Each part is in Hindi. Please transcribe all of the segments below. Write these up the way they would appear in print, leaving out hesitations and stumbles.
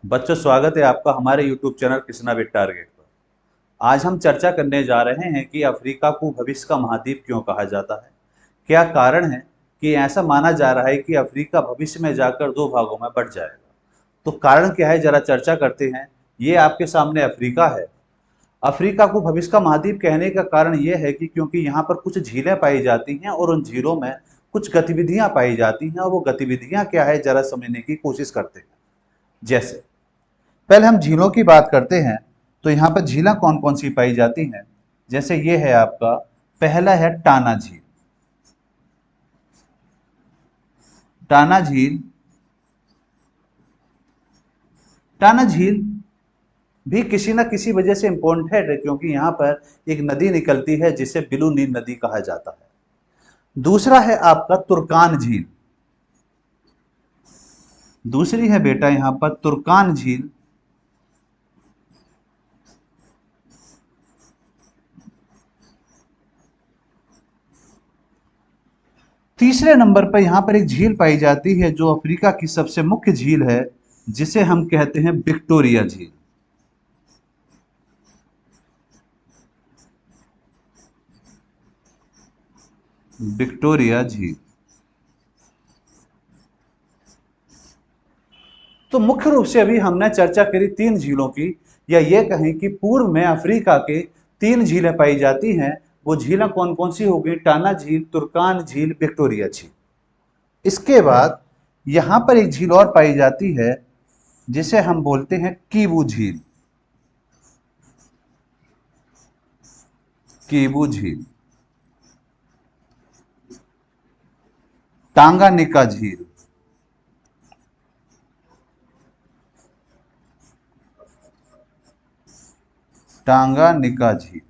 बच्चों, स्वागत है आपका हमारे YouTube channel Krishna with target पर। आज हम चर्चा करने जा रहे हैं कि अफ्रीका को भविष्य का महाद्वीप क्यों कहा जाता है। क्या कारण है कि ऐसा माना जा रहा है कि अफ्रीका भविष्य में जाकर दो भागों में बंट जाएगा। तो कारण क्या है, जरा चर्चा करते हैं। ये आपके सामने अफ्रीका है। अफ्रीका को भविष्य का महाद्वीप कहने का कारण ये है कि क्योंकि यहाँ पर कुछ झीलें पाई जाती हैं और उन झीलों में कुछ गतिविधियां पाई जाती हैं, और वो गतिविधियां क्या है जरा समझने की कोशिश करते हैं। जैसे पहले हम झीलों की बात करते हैं, तो यहाँ पर झीलें कौन कौन सी पाई जाती हैं। जैसे ये है आपका, पहला है टाना झील। टाना झील टाना झील भी किसी न किसी वजह से इंपॉर्टेंट है, क्योंकि यहाँ पर एक नदी निकलती है जिसे ब्लू नील नदी कहा जाता है। दूसरा है आपका तुर्कान झील। दूसरी है बेटा यहाँ पर तुर्कान झील। तीसरे नंबर पर यहां पर एक झील पाई जाती है जो अफ्रीका की सबसे मुख्य झील है, जिसे हम कहते हैं विक्टोरिया झील। विक्टोरिया झील। तो मुख्य रूप से अभी हमने चर्चा करी तीन झीलों की, या ये कहें कि पूर्व में अफ्रीका के तीन झीलें पाई जाती हैं। वो झीलें कौन कौन सी होगी? टाना झील, तुर्कान झील, विक्टोरिया झील। इसके बाद यहां पर एक झील और पाई जाती है जिसे हम बोलते हैं कीवू झील। कीवू झील। टांगानिका झील। टांगानिका झील।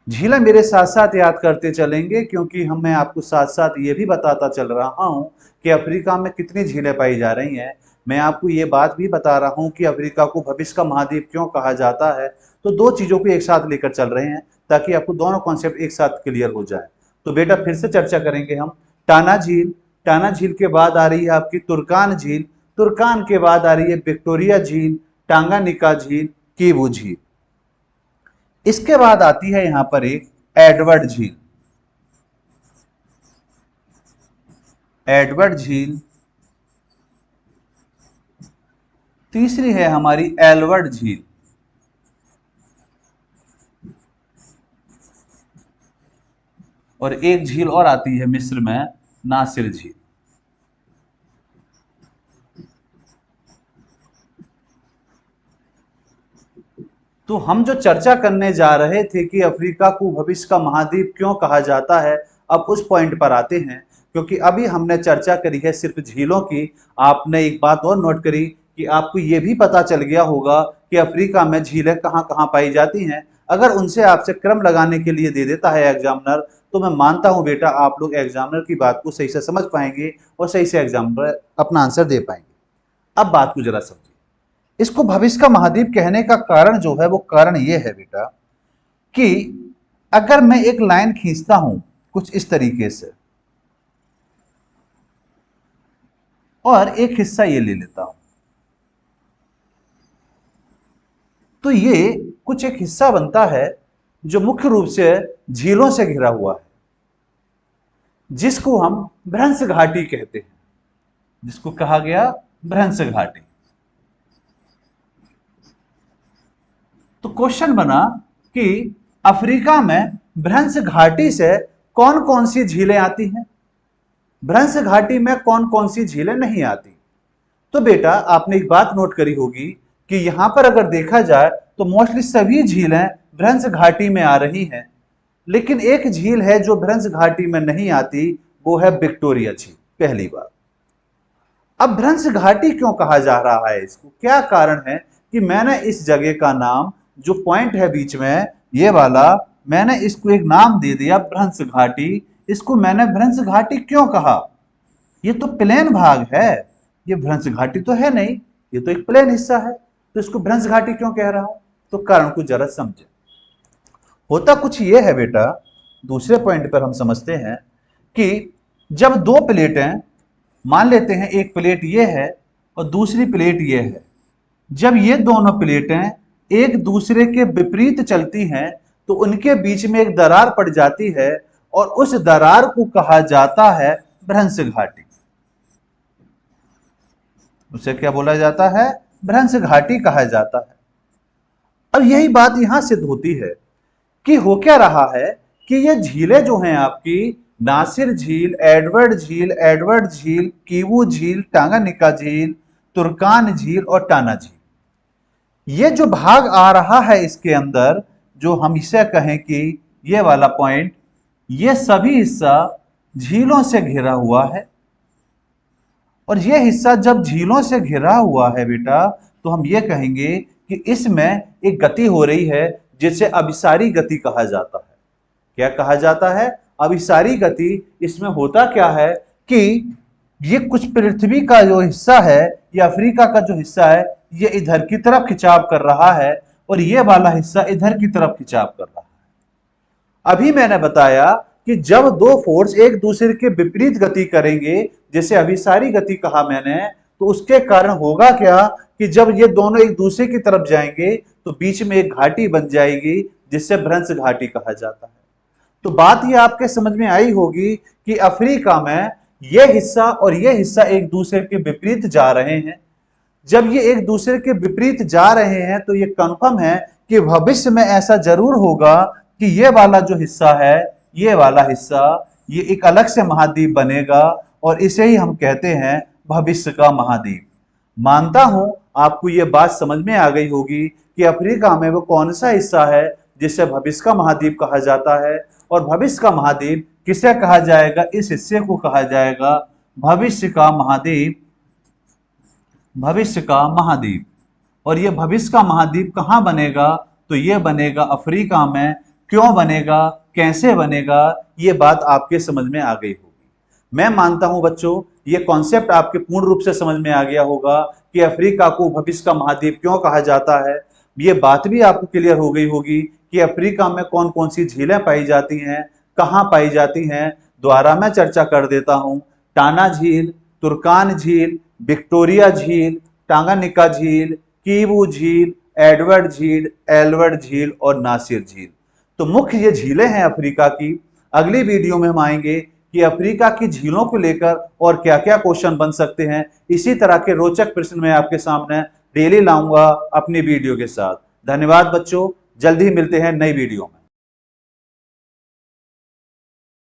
झीलें मेरे साथ साथ याद करते चलेंगे, क्योंकि मैं आपको साथ साथ ये भी बताता चल रहा हूं कि अफ्रीका में कितनी झीलें पाई जा रही हैं। मैं आपको ये बात भी बता रहा हूं कि अफ्रीका को भविष्य का महाद्वीप क्यों कहा जाता है। तो दो चीजों को एक साथ लेकर चल रहे हैं ताकि आपको दोनों कॉन्सेप्ट एक साथ क्लियर हो जाए। तो बेटा फिर से चर्चा करेंगे हम। टाना झील, टाना झील के बाद आ रही है आपकी तुर्कान झील, तुर्कान के बाद आ रही है विक्टोरिया झील, टांगानिका झील, कीवू झील। इसके बाद आती है यहां पर एक एडवर्ड झील। एडवर्ड झील। तीसरी है हमारी एल्वर्ड झील। और एक झील और आती है मिस्र में, नासिर झील। तो हम जो चर्चा करने जा रहे थे कि अफ्रीका को भविष्य का महाद्वीप क्यों कहा जाता है, अब उस पॉइंट पर आते हैं। क्योंकि अभी हमने चर्चा करी है सिर्फ झीलों की। आपने एक बात और नोट करी कि आपको यह भी पता चल गया होगा कि अफ्रीका में झीलें कहां कहां पाई जाती हैं। अगर उनसे आपसे क्रम लगाने के लिए दे देता है एग्जामिनर, तो मैं मानता हूं बेटा आप लोग एग्जामिनर की बात को सही से समझ पाएंगे और सही से एग्जामिनर अपना आंसर दे पाएंगे। अब बात को जरा समझिए। इसको भविष्य का महाद्वीप कहने का कारण जो है वो कारण ये है बेटा कि अगर मैं एक लाइन खींचता हूं कुछ इस तरीके से और एक हिस्सा ये ले लेता हूं, तो ये कुछ एक हिस्सा बनता है जो मुख्य रूप से झीलों से घिरा हुआ है, जिसको हम भ्रंश घाटी कहते हैं। जिसको कहा गया भ्रंश घाटी। तो क्वेश्चन बना कि अफ्रीका में भ्रंश घाटी से कौन कौन सी झीलें आती हैं, भ्रंश घाटी में कौन कौन सी झीलें नहीं आती। तो बेटा आपने एक बात नोट करी होगी कि यहां पर अगर देखा जाए तो मोस्टली सभी झीलें भ्रंश घाटी में आ रही हैं, लेकिन एक झील है जो भ्रंश घाटी में नहीं आती, वो है विक्टोरिया झील। पहली बात। अब भ्रंश घाटी क्यों कहा जा रहा है, इसको क्या कारण है कि मैंने इस जगह का नाम, जो पॉइंट है बीच में ये वाला, मैंने इसको एक नाम दे दिया भ्रंश घाटी। इसको मैंने भ्रंश घाटी क्यों कहा? ये तो प्लेन भाग है, ये भ्रंश घाटी तो है नहीं, ये तो एक प्लेन हिस्सा है। तो इसको भ्रंश घाटी क्यों कह रहा हूं? तो कारण को जरा समझे। होता कुछ ये है बेटा, दूसरे पॉइंट पर हम समझते हैं कि जब दो प्लेटें, मान लेते हैं एक प्लेट ये है और दूसरी प्लेट ये है। जब ये दोनों प्लेटें एक दूसरे के विपरीत चलती हैं तो उनके बीच में एक दरार पड़ जाती है और उस दरार को कहा जाता है भ्रंश घाटी। उसे क्या बोला जाता है? भ्रंश घाटी कहा जाता है। अब यही बात यहां सिद्ध होती है कि हो क्या रहा है कि ये झीलें जो हैं आपकी, नासिर झील, एडवर्ड झील, कीवू झील, टांगानिका झील, तुर्कान झील और टाना झील, ये जो भाग आ रहा है इसके अंदर, जो हम इसे कहें कि ये वाला पॉइंट, ये सभी हिस्सा झीलों से घिरा हुआ है। और ये हिस्सा जब झीलों से घिरा हुआ है बेटा, तो हम ये कहेंगे कि इसमें एक गति हो रही है जिसे अभिसारी गति कहा जाता है। क्या कहा जाता है? अभिसारी गति। इसमें होता क्या है कि ये कुछ पृथ्वी का जो हिस्सा है, या अफ्रीका का जो हिस्सा है, ये इधर की तरफ खिंचाव कर रहा है और ये वाला हिस्सा इधर की तरफ खिंचाव कर रहा है। अभी मैंने बताया कि जब दो फोर्स एक दूसरे के विपरीत गति करेंगे, जैसे अभिसारी गति कहा मैंने, तो उसके कारण होगा क्या कि जब ये दोनों एक दूसरे की तरफ जाएंगे तो बीच में एक घाटी बन जाएगी जिससे भ्रंश घाटी कहा जाता है। तो बात ये आपके समझ में आई होगी कि अफ्रीका में ये हिस्सा और ये हिस्सा एक दूसरे के विपरीत जा रहे हैं। जब ये एक दूसरे के विपरीत जा रहे हैं तो ये कंफर्म है कि भविष्य में ऐसा जरूर होगा कि ये वाला जो हिस्सा है, ये वाला हिस्सा, ये एक अलग से महाद्वीप बनेगा और इसे ही हम कहते हैं भविष्य का महाद्वीप। मानता हूं आपको ये बात समझ में आ गई होगी कि अफ्रीका में वो कौन सा हिस्सा है जिसे भविष्य का महाद्वीप कहा जाता है, और भविष्य का महाद्वीप किसे कहा जाएगा? इस हिस्से को कहा जाएगा भविष्य का महाद्वीप। भविष्य का महाद्वीप। और ये भविष्य का महाद्वीप कहां बनेगा? तो ये बनेगा अफ्रीका में। क्यों बनेगा, कैसे बनेगा, ये बात आपके समझ में आ गई होगी। मैं मानता हूं बच्चों ये कॉन्सेप्ट आपके पूर्ण रूप से समझ में आ गया होगा कि अफ्रीका को भविष्य का महाद्वीप क्यों कहा जाता है। ये बात भी आपको क्लियर हो गई होगी कि अफ्रीका में कौन कौन सी झीलें पाई जाती हैं, कहां पाई जाती हैं। दोबारा मैं चर्चा कर देता हूं। टाना झील, तुर्कान झील, विक्टोरिया झील, टांगानिका झील, कीवू झील, एडवर्ड झील और नासिर झील। तो मुख्य ये झीलें हैं अफ्रीका की। अगली वीडियो में हम आएंगे कि अफ्रीका की झीलों को लेकर और क्या क्या क्वेश्चन बन सकते हैं। इसी तरह के रोचक प्रश्न मैं आपके सामने डेली लाऊंगा अपनी वीडियो के साथ। धन्यवाद बच्चों, जल्दी ही मिलते हैं नई वीडियो में।